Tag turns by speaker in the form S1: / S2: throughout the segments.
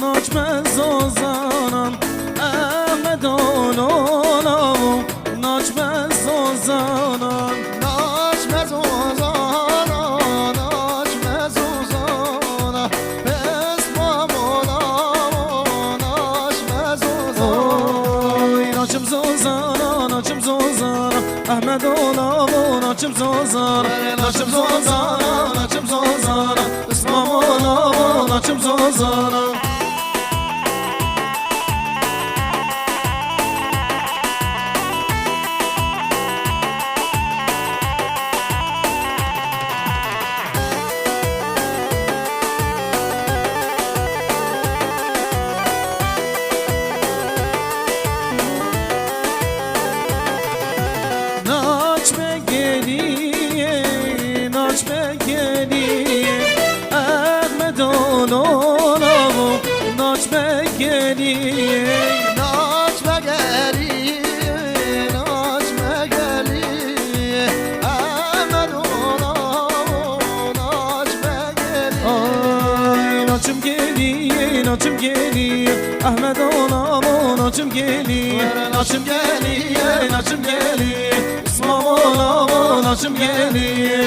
S1: ناچمه زوزانم احمد آنانم ناچمه زوزانم
S2: ناچمه زوزانم ناچمه زوزانم اسمم آنم ناچمه زوزانم
S1: ناچم زوزانم ناچم زوزانم احمد آنانم ناچم زوزانم ناچم زوزانم ناچم زوزانم اسمم آنانم ناچم زوزانم ناچ بگلی احمد آنانم ناچ بگلی
S2: ناچ بگلی ناچ بگلی احمد آنم ناچ بگلی
S1: آی ناچم گلی ناچم گلی احمد آنانم ناچم گلی ناچم گلی ناچم گلی اسمم آنانم ناچم گلی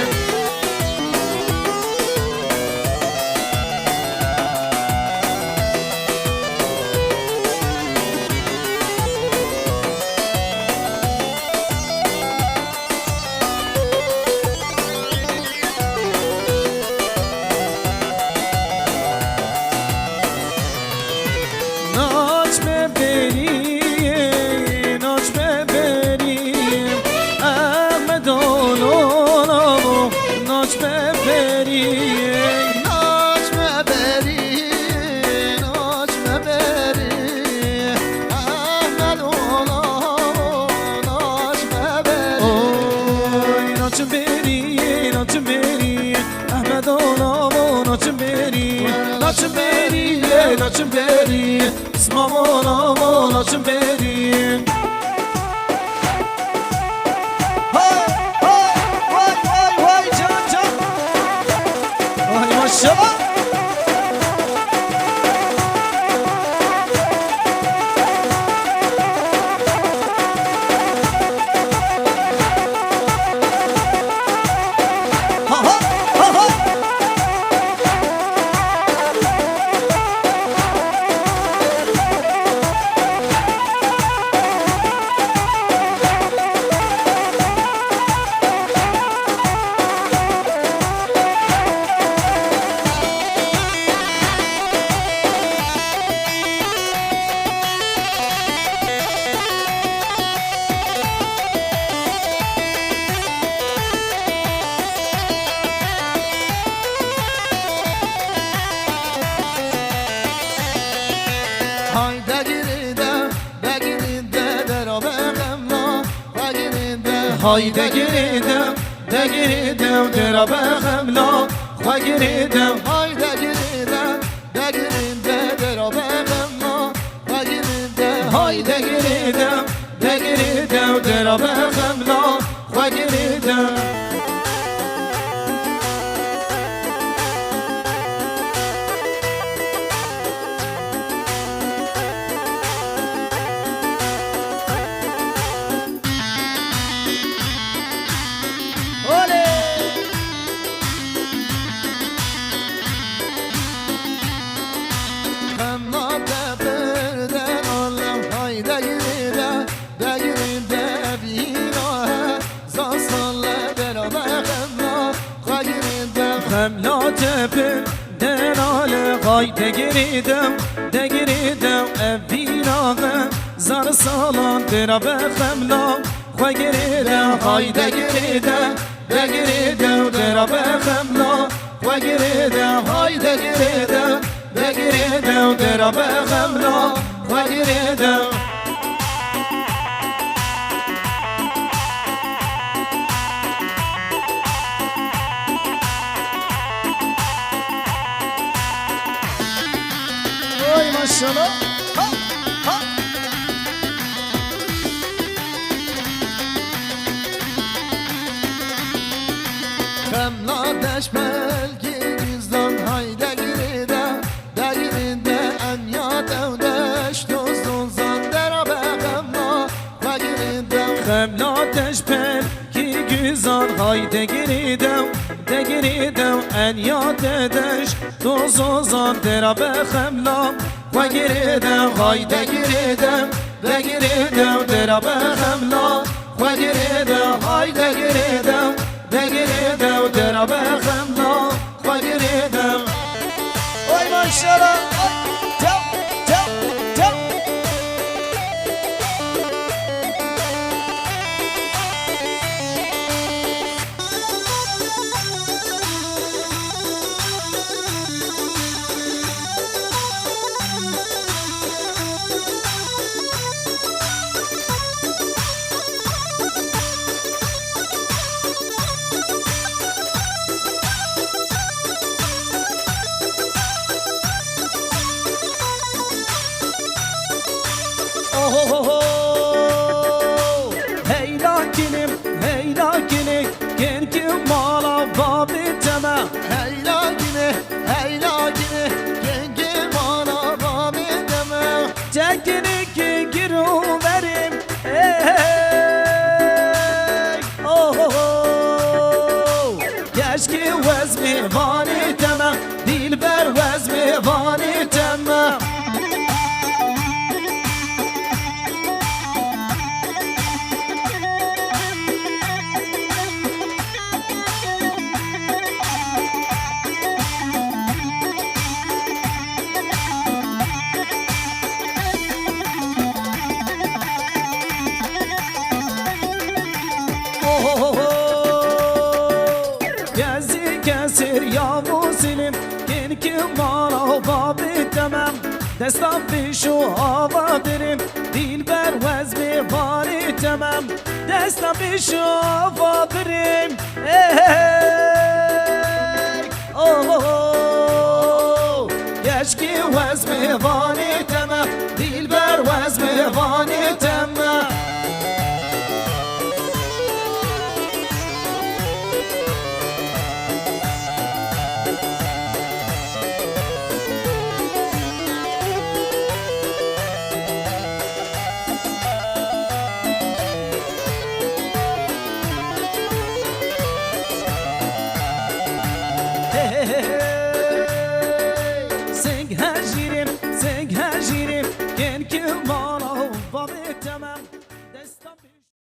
S1: ناچ ببری ناچ ببری احمد آنانم ناچ ببری
S2: ناچ ببری ناچ ببری احمد آنم ناچ ببری
S1: اوی ناچم بری ناچم بری احمد آنانم ناچم بری ناچم بری ناچم بری اسمم آنانم ناچم بری وای جان جان وای ماشاءالله
S2: های دگیریده دگیریده در آبرم دگیریده
S1: های دگیریدم دگیریدم درا بخملا خواگیریدم
S2: های دگیریده دگیریده در آبرم دگیریده
S1: های دگیریدم دگیریدم درا بخملا خواگیریدم خملا تپر دنال قای دگیریدم دگیریدم اویراغم زار سالان درا بخملا خواگیریدم های دگیریدم دگیریدم درا بخملا خواگیریدم های دگیریدم دگیریدم درا بخملا خواگیریدم وای ماشاءالله
S2: خملا دشمل گیزدان های دگیریده دگیریده
S1: haydi giridem en yad edeş Dozozan dera bexemlam Ve giridem haydi giridem dera bexemlam Ve giridem haydi giridem dera bexemlam Ve giridem Oy maşallah Tap tap tap Hey lakinim, genkim mala babi temem
S2: Hey lagine Genge bana babi deme
S1: Çekini ki giru verim Hey oh oh oh Keşke vezmi vani temem Dilber vezmi vani temem Gezi kesir ya musilim Genkim bana babi temem Destan şu hava derim Dilber vezmi vani temem Destan şu hava derim Hey oh oh oh Keşke vezmi